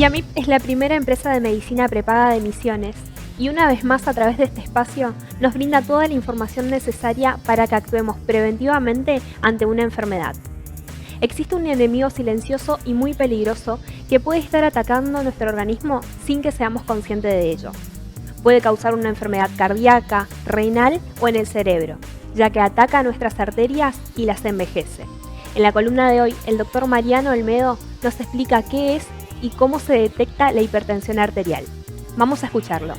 YAMIP es la primera empresa de medicina prepaga de Misiones y una vez más a través de este espacio nos brinda toda la información necesaria para que actuemos preventivamente ante una enfermedad. Existe un enemigo silencioso y muy peligroso que puede estar atacando nuestro organismo sin que seamos conscientes de ello. Puede causar una enfermedad cardíaca, renal o en el cerebro, ya que ataca nuestras arterias y las envejece. En la columna de hoy, el Dr. Mariano Olmedo nos explica qué es y cómo se detecta la hipertensión arterial. Vamos a escucharlo.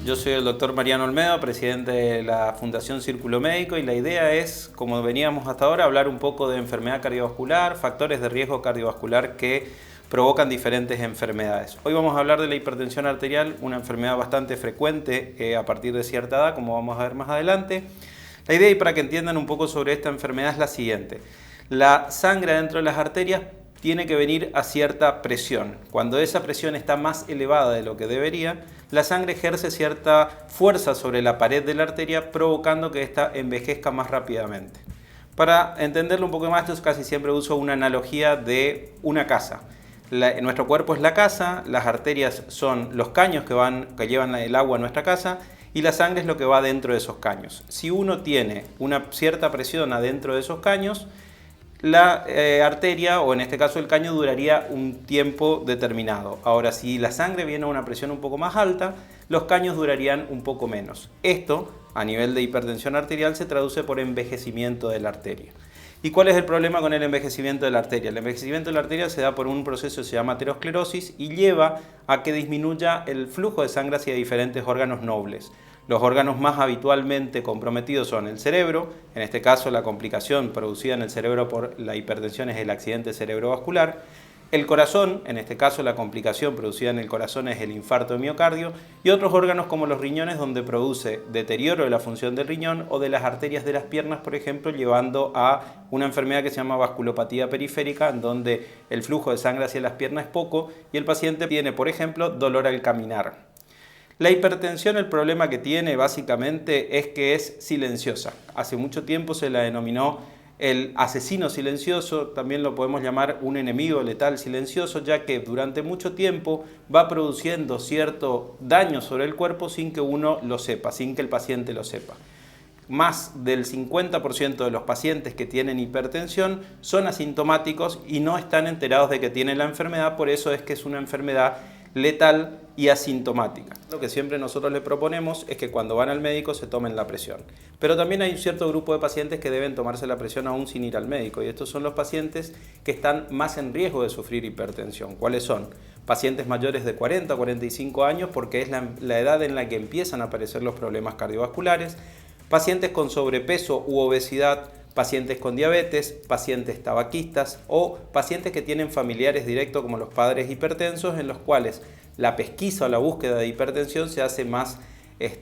Yo soy el Dr. Mariano Olmedo, presidente de la Fundación Círculo Médico, y la idea es, como veníamos hasta ahora, hablar un poco de enfermedad cardiovascular, factores de riesgo cardiovascular que provocan diferentes enfermedades. Hoy vamos a hablar de la hipertensión arterial, una enfermedad bastante frecuente a partir de cierta edad, como vamos a ver más adelante. La idea, y para que entiendan un poco sobre esta enfermedad, es la siguiente. La sangre dentro de las arterias tiene que venir a cierta presión. Cuando esa presión está más elevada de lo que debería, la sangre ejerce cierta fuerza sobre la pared de la arteria, provocando que ésta envejezca más rápidamente. Para entenderlo un poco más, yo casi siempre uso una analogía de una casa. Nuestro cuerpo es la casa, las arterias son los caños que llevan el agua a nuestra casa, y la sangre es lo que va dentro de esos caños. Si uno tiene una cierta presión adentro de esos caños, la arteria, o en este caso el caño, duraría un tiempo determinado. Ahora, si la sangre viene a una presión un poco más alta, los caños durarían un poco menos. Esto, a nivel de hipertensión arterial, se traduce por envejecimiento de la arteria. ¿Y cuál es el problema con el envejecimiento de la arteria? El envejecimiento de la arteria se da por un proceso que se llama aterosclerosis y lleva a que disminuya el flujo de sangre hacia diferentes órganos nobles. Los órganos más habitualmente comprometidos son el cerebro, en este caso la complicación producida en el cerebro por la hipertensión es el accidente cerebrovascular, el corazón, en este caso la complicación producida en el corazón es el infarto de miocardio, y otros órganos como los riñones, donde produce deterioro de la función del riñón o de las arterias de las piernas, por ejemplo, llevando a una enfermedad que se llama vasculopatía periférica, en donde el flujo de sangre hacia las piernas es poco y el paciente tiene, por ejemplo, dolor al caminar. La hipertensión, el problema que tiene básicamente es que es silenciosa. Hace mucho tiempo se la denominó el asesino silencioso, también lo podemos llamar un enemigo letal silencioso, ya que durante mucho tiempo va produciendo cierto daño sobre el cuerpo sin que uno lo sepa, sin que el paciente lo sepa. Más del 50% de los pacientes que tienen hipertensión son asintomáticos y no están enterados de que tienen la enfermedad, por eso es que es una enfermedad letal y asintomática. Lo que siempre nosotros le proponemos es que cuando van al médico se tomen la presión. Pero también hay un cierto grupo de pacientes que deben tomarse la presión aún sin ir al médico, y estos son los pacientes que están más en riesgo de sufrir hipertensión. ¿Cuáles son? Pacientes mayores de 40 o 45 años, porque es la edad en la que empiezan a aparecer los problemas cardiovasculares, pacientes con sobrepeso u obesidad, pacientes con diabetes, pacientes tabaquistas o pacientes que tienen familiares directos como los padres hipertensos, en los cuales la pesquisa o la búsqueda de hipertensión se hace más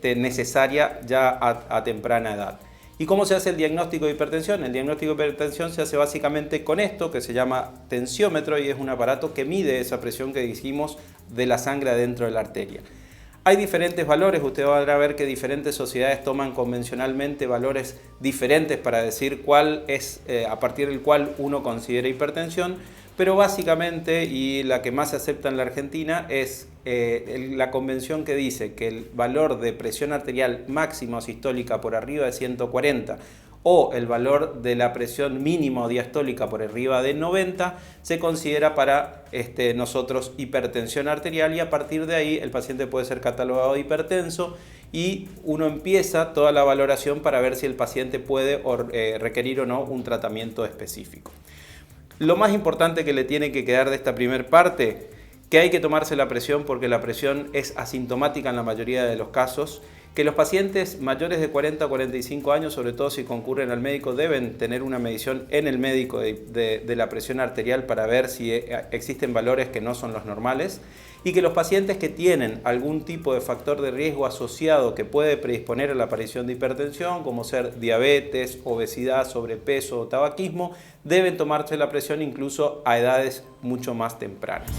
necesaria ya a temprana edad. ¿Y cómo se hace el diagnóstico de hipertensión? El diagnóstico de hipertensión se hace básicamente con esto, que se llama tensiómetro, y es un aparato que mide esa presión que dijimos de la sangre adentro de la arteria. Hay diferentes valores, usted va a ver que diferentes sociedades toman convencionalmente valores diferentes para decir cuál es a partir del cual uno considera hipertensión, pero básicamente, y la que más se acepta en la Argentina, es la convención que dice que el valor de presión arterial máxima sistólica por arriba de 140 o el valor de la presión mínima o diastólica por arriba de 90 se considera para nosotros hipertensión arterial, y a partir de ahí el paciente puede ser catalogado de hipertenso y uno empieza toda la valoración para ver si el paciente puede requerir o no un tratamiento específico. Lo más importante que le tiene que quedar de esta primera parte, que hay que tomarse la presión porque la presión es asintomática en la mayoría de los casos, que los pacientes mayores de 40 a 45 años, sobre todo si concurren al médico, deben tener una medición en el médico de la presión arterial para ver si existen valores que no son los normales, y que los pacientes que tienen algún tipo de factor de riesgo asociado que puede predisponer a la aparición de hipertensión, como ser diabetes, obesidad, sobrepeso o tabaquismo, deben tomarse la presión incluso a edades mucho más tempranas.